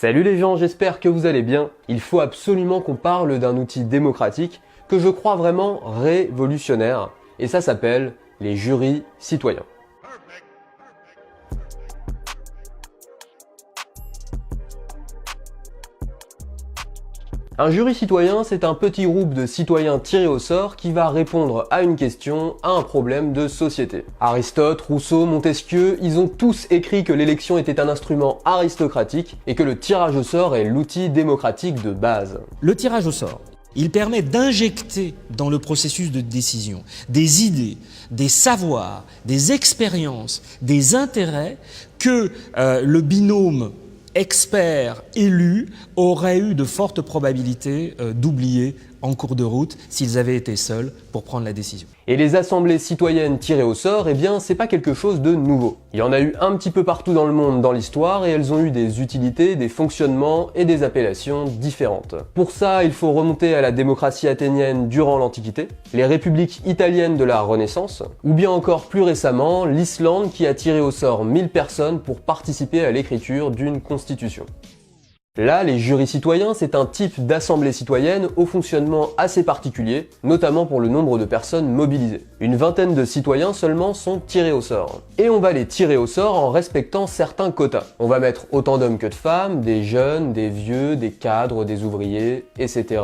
Salut les gens, j'espère que vous allez bien. Il faut absolument qu'on parle d'un outil démocratique que je crois vraiment révolutionnaire, et ça s'appelle les jurys citoyens. Un jury citoyen, c'est un petit groupe de citoyens tirés au sort qui va répondre à une question, à un problème de société. Aristote, Rousseau, Montesquieu, ils ont tous écrit que l'élection était un instrument aristocratique et que le tirage au sort est l'outil démocratique de base. Le tirage au sort, il permet d'injecter dans le processus de décision des idées, des savoirs, des expériences, des intérêts que le binôme experts-élus auraient eu de fortes probabilités d'oublier en cours de route s'ils avaient été seuls pour prendre la décision. Et les assemblées citoyennes tirées au sort, eh bien c'est pas quelque chose de nouveau. Il y en a eu un petit peu partout dans le monde dans l'histoire et elles ont eu des utilités, des fonctionnements et des appellations différentes. Pour ça, il faut remonter à la démocratie athénienne durant l'Antiquité, les républiques italiennes de la Renaissance, ou bien encore plus récemment, l'Islande qui a tiré au sort 1000 personnes pour participer à l'écriture d'une constitution. Là, les jurys citoyens, c'est un type d'assemblée citoyenne au fonctionnement assez particulier, notamment pour le nombre de personnes mobilisées. Une vingtaine de citoyens seulement sont tirés au sort. Et on va les tirer au sort en respectant certains quotas. On va mettre autant d'hommes que de femmes, des jeunes, des vieux, des cadres, des ouvriers, etc.,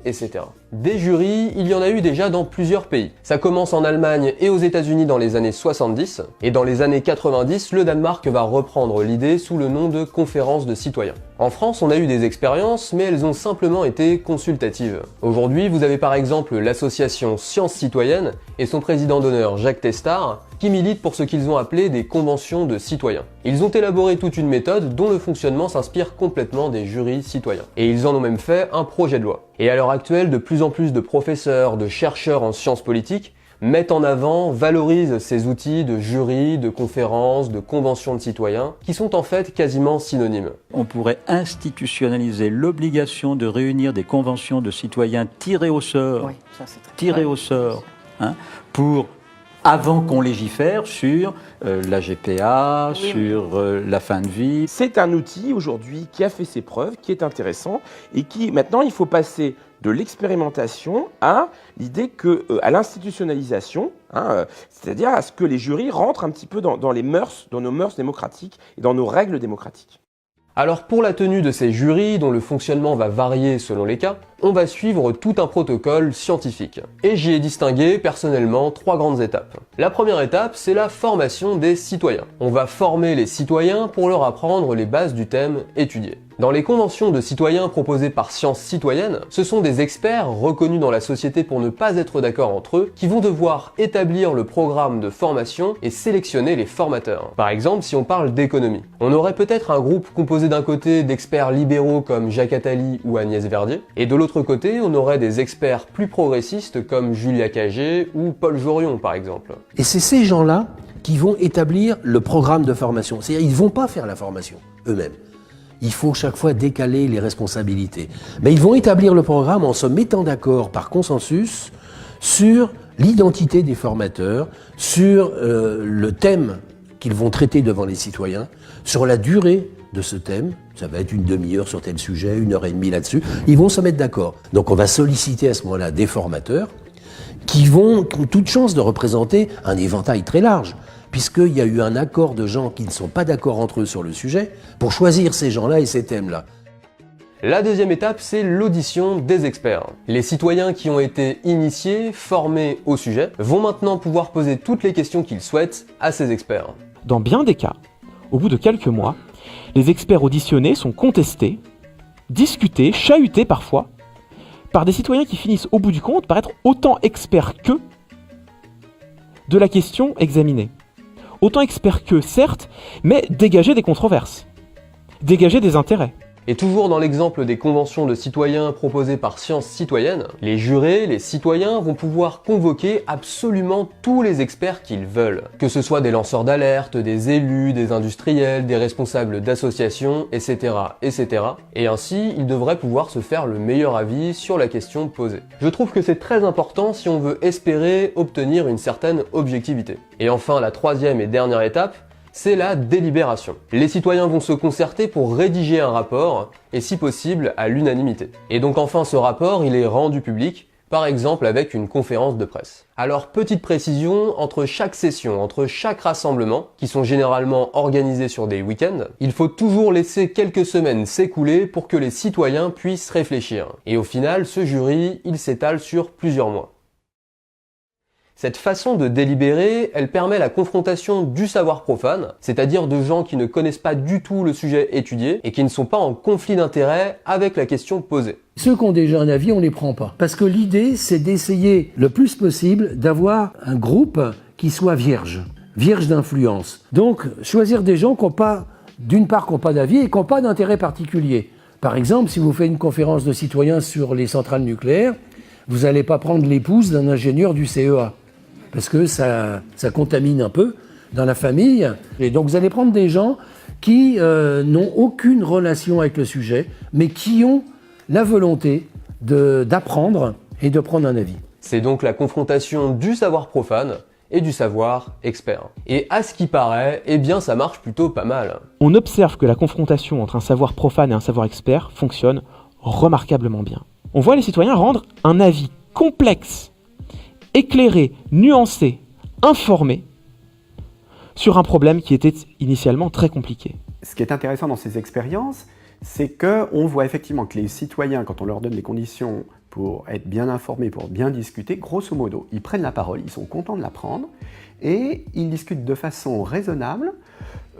etc. Des jurys, il y en a eu déjà dans plusieurs pays. Ça commence en Allemagne et aux États-Unis dans les années 70, et dans les années 90, le Danemark va reprendre l'idée sous le nom de conférence de citoyens. En France, on a eu des expériences, mais elles ont simplement été consultatives. Aujourd'hui, vous avez par exemple l'association Sciences Citoyennes et son président d'honneur Jacques Testard, qui militent pour ce qu'ils ont appelé des conventions de citoyens. Ils ont élaboré toute une méthode dont le fonctionnement s'inspire complètement des jurys citoyens. Et ils en ont même fait un projet de loi. Et à l'heure actuelle, de plus en plus de professeurs, de chercheurs en sciences politiques mettent en avant, valorisent ces outils de jury, de conférences, de conventions de citoyens, qui sont en fait quasiment synonymes. On pourrait institutionnaliser l'obligation de réunir des conventions de citoyens tirés au sort, oui, ça, c'est très au sort, pour avant qu'on légifère sur la GPA, sur la fin de vie. C'est un outil aujourd'hui qui a fait ses preuves, qui est intéressant et qui maintenant il faut passer de l'expérimentation à l'idée que à l'institutionnalisation, c'est-à-dire à ce que les jurys rentrent un petit peu dans les mœurs, dans nos mœurs démocratiques et dans nos règles démocratiques. Alors pour la tenue de ces jurys, dont le fonctionnement va varier selon les cas, on va suivre tout un protocole scientifique. Et j'y ai distingué personnellement 3 grandes étapes. La première étape, c'est la formation des citoyens. On va former les citoyens pour leur apprendre les bases du thème étudié. Dans les conventions de citoyens proposées par Sciences Citoyennes, ce sont des experts reconnus dans la société pour ne pas être d'accord entre eux qui vont devoir établir le programme de formation et sélectionner les formateurs. Par exemple, si on parle d'économie, on aurait peut-être un groupe composé d'un côté d'experts libéraux comme Jacques Attali ou Agnès Verdier, et de l'autre côté, on aurait des experts plus progressistes comme Julia Cagé ou Paul Jorion par exemple. Et c'est ces gens-là qui vont établir le programme de formation. C'est-à-dire ils ne vont pas faire la formation eux-mêmes. Il faut chaque fois décaler les responsabilités. Mais ils vont établir le programme en se mettant d'accord par consensus sur l'identité des formateurs, sur le thème qu'ils vont traiter devant les citoyens, sur la durée de ce thème. Ça va être une demi-heure sur tel sujet, 1h30 là-dessus. Ils vont se mettre d'accord. Donc on va solliciter à ce moment-là des formateurs qui ont toute chance de représenter un éventail très large, puisqu'il y a eu un accord de gens qui ne sont pas d'accord entre eux sur le sujet, pour choisir ces gens-là et ces thèmes-là. La deuxième étape, c'est l'audition des experts. Les citoyens qui ont été initiés, formés au sujet, vont maintenant pouvoir poser toutes les questions qu'ils souhaitent à ces experts. Dans bien des cas, au bout de quelques mois, les experts auditionnés sont contestés, discutés, chahutés parfois, par des citoyens qui finissent au bout du compte par être autant experts qu'eux de la question examinée. Autant experts qu'eux, certes, mais dégager des controverses, dégager des intérêts. Et toujours dans l'exemple des conventions de citoyens proposées par Sciences Citoyennes, les jurés, les citoyens vont pouvoir convoquer absolument tous les experts qu'ils veulent. Que ce soit des lanceurs d'alerte, des élus, des industriels, des responsables d'associations, etc., etc. Et ainsi, ils devraient pouvoir se faire le meilleur avis sur la question posée. Je trouve que c'est très important si on veut espérer obtenir une certaine objectivité. Et enfin, la troisième et dernière étape, c'est la délibération. Les citoyens vont se concerter pour rédiger un rapport, et si possible à l'unanimité. Et donc enfin ce rapport, il est rendu public, par exemple avec une conférence de presse. Alors petite précision, entre chaque session, entre chaque rassemblement, qui sont généralement organisés sur des week-ends, il faut toujours laisser quelques semaines s'écouler pour que les citoyens puissent réfléchir. Et au final, ce jury, il s'étale sur plusieurs mois. Cette façon de délibérer, elle permet la confrontation du savoir profane, c'est-à-dire de gens qui ne connaissent pas du tout le sujet étudié et qui ne sont pas en conflit d'intérêts avec la question posée. Ceux qui ont déjà un avis, on les prend pas. Parce que l'idée, c'est d'essayer le plus possible d'avoir un groupe qui soit vierge d'influence. Donc, choisir des gens qui n'ont pas, d'une part, qui n'ont pas d'avis et qui n'ont pas d'intérêt particulier. Par exemple, si vous faites une conférence de citoyens sur les centrales nucléaires, vous n'allez pas prendre l'épouse d'un ingénieur du CEA. Parce que ça contamine un peu dans la famille. Et donc vous allez prendre des gens qui n'ont aucune relation avec le sujet, mais qui ont la volonté d'apprendre et de prendre un avis. C'est donc la confrontation du savoir profane et du savoir expert. Et à ce qui paraît, eh bien ça marche plutôt pas mal. On observe que la confrontation entre un savoir profane et un savoir expert fonctionne remarquablement bien. On voit les citoyens rendre un avis complexe, éclairé, nuancé, informé sur un problème qui était initialement très compliqué. Ce qui est intéressant dans ces expériences, c'est qu'on voit effectivement que les citoyens, quand on leur donne les conditions pour être bien informés, pour bien discuter, grosso modo, ils prennent la parole, ils sont contents de la prendre, et ils discutent de façon raisonnable,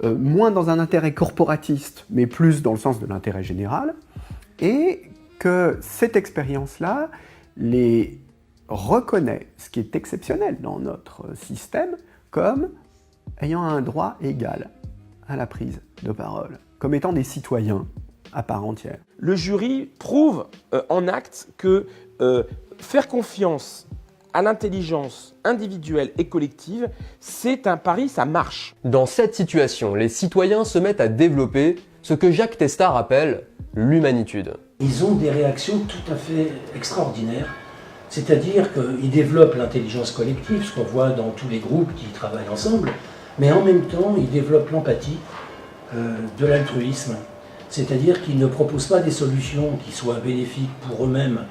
moins dans un intérêt corporatiste, mais plus dans le sens de l'intérêt général, et que cette expérience-là les reconnaît, ce qui est exceptionnel dans notre système, comme ayant un droit égal à la prise de parole, comme étant des citoyens à part entière. Le jury prouve en acte que faire confiance à l'intelligence individuelle et collective, c'est un pari, ça marche. Dans cette situation, les citoyens se mettent à développer ce que Jacques Testard appelle l'humanitude. Ils ont des réactions tout à fait extraordinaires. C'est-à-dire qu'ils développent l'intelligence collective, ce qu'on voit dans tous les groupes qui travaillent ensemble, mais en même temps, ils développent l'empathie, de l'altruisme. C'est-à-dire qu'ils ne proposent pas des solutions qui soient bénéfiques pour eux-mêmes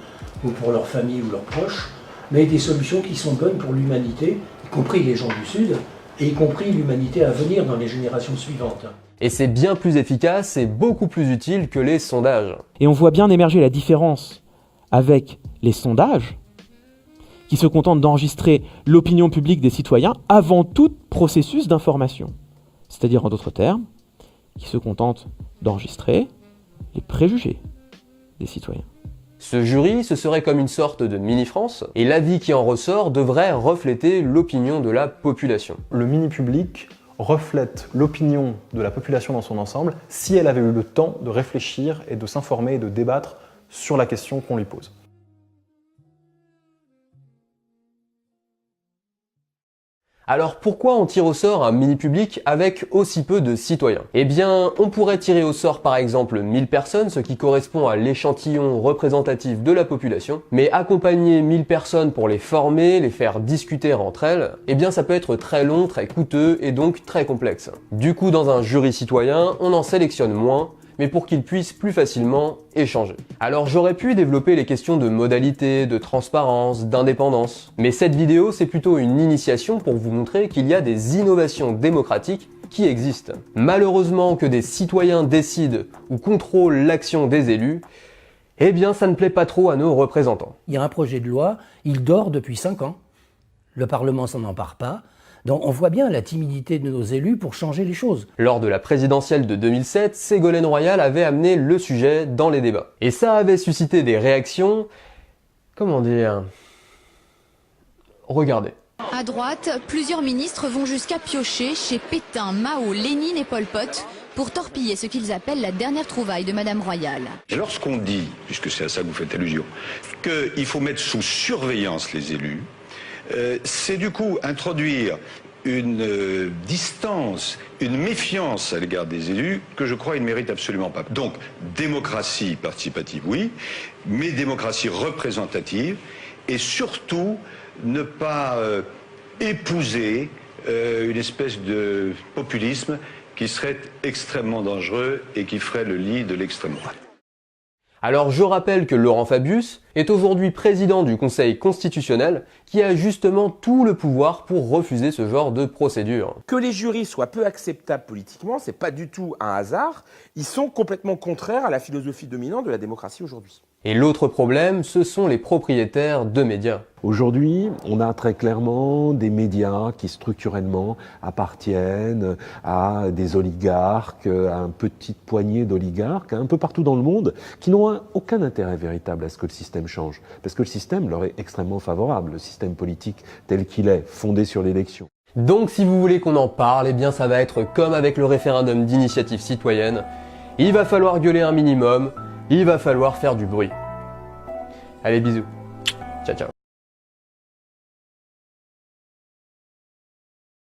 ou pour leur famille ou leurs proches, mais des solutions qui sont bonnes pour l'humanité, y compris les gens du Sud, et y compris l'humanité à venir dans les générations suivantes. Et c'est bien plus efficace et beaucoup plus utile que les sondages. Et on voit bien émerger la différence avec les sondages, qui se contentent d'enregistrer l'opinion publique des citoyens avant tout processus d'information. C'est-à-dire, en d'autres termes, qui se contentent d'enregistrer les préjugés des citoyens. Ce jury, ce serait comme une sorte de mini-France, et l'avis qui en ressort devrait refléter l'opinion de la population. Le mini-public reflète l'opinion de la population dans son ensemble si elle avait eu le temps de réfléchir et de s'informer et de débattre sur la question qu'on lui pose. Alors pourquoi on tire au sort un mini-public avec aussi peu de citoyens? Eh bien, on pourrait tirer au sort par exemple 1000 personnes, ce qui correspond à l'échantillon représentatif de la population, mais accompagner 1000 personnes pour les former, les faire discuter entre elles, eh bien ça peut être très long, très coûteux et donc très complexe. Du coup, dans un jury citoyen, on en sélectionne moins, mais pour qu'ils puissent plus facilement échanger. Alors j'aurais pu développer les questions de modalité, de transparence, d'indépendance, mais cette vidéo c'est plutôt une initiation pour vous montrer qu'il y a des innovations démocratiques qui existent. Malheureusement que des citoyens décident ou contrôlent l'action des élus, eh bien ça ne plaît pas trop à nos représentants. Il y a un projet de loi, il dort depuis 5 ans, le Parlement s'en empare pas. Donc on voit bien la timidité de nos élus pour changer les choses. Lors de la présidentielle de 2007, Ségolène Royal avait amené le sujet dans les débats. Et ça avait suscité des réactions... comment dire... Regardez. À droite, plusieurs ministres vont jusqu'à piocher chez Pétain, Mao, Lénine et Pol Pot pour torpiller ce qu'ils appellent la dernière trouvaille de Madame Royal. Et lorsqu'on dit, puisque c'est à ça que vous faites allusion, qu'il faut mettre sous surveillance les élus, c'est du coup introduire une distance, une méfiance à l'égard des élus que je crois ils ne méritent absolument pas. Donc, démocratie participative, oui, mais démocratie représentative et surtout ne pas épouser une espèce de populisme qui serait extrêmement dangereux et qui ferait le lit de l'extrême droite. Alors je rappelle que Laurent Fabius est aujourd'hui président du Conseil constitutionnel qui a justement tout le pouvoir pour refuser ce genre de procédure. Que les jurys soient peu acceptables politiquement, c'est pas du tout un hasard. Ils sont complètement contraires à la philosophie dominante de la démocratie aujourd'hui. Et l'autre problème, ce sont les propriétaires de médias. Aujourd'hui, on a très clairement des médias qui structurellement appartiennent à des oligarques, à une petite poignée d'oligarques, un peu partout dans le monde, qui n'ont aucun intérêt véritable à ce que le système change. Parce que le système leur est extrêmement favorable, le système politique tel qu'il est, fondé sur l'élection. Donc si vous voulez qu'on en parle, eh bien ça va être comme avec le référendum d'initiative citoyenne. Il va falloir gueuler un minimum, il va falloir faire du bruit. Allez, bisous. Ciao, ciao.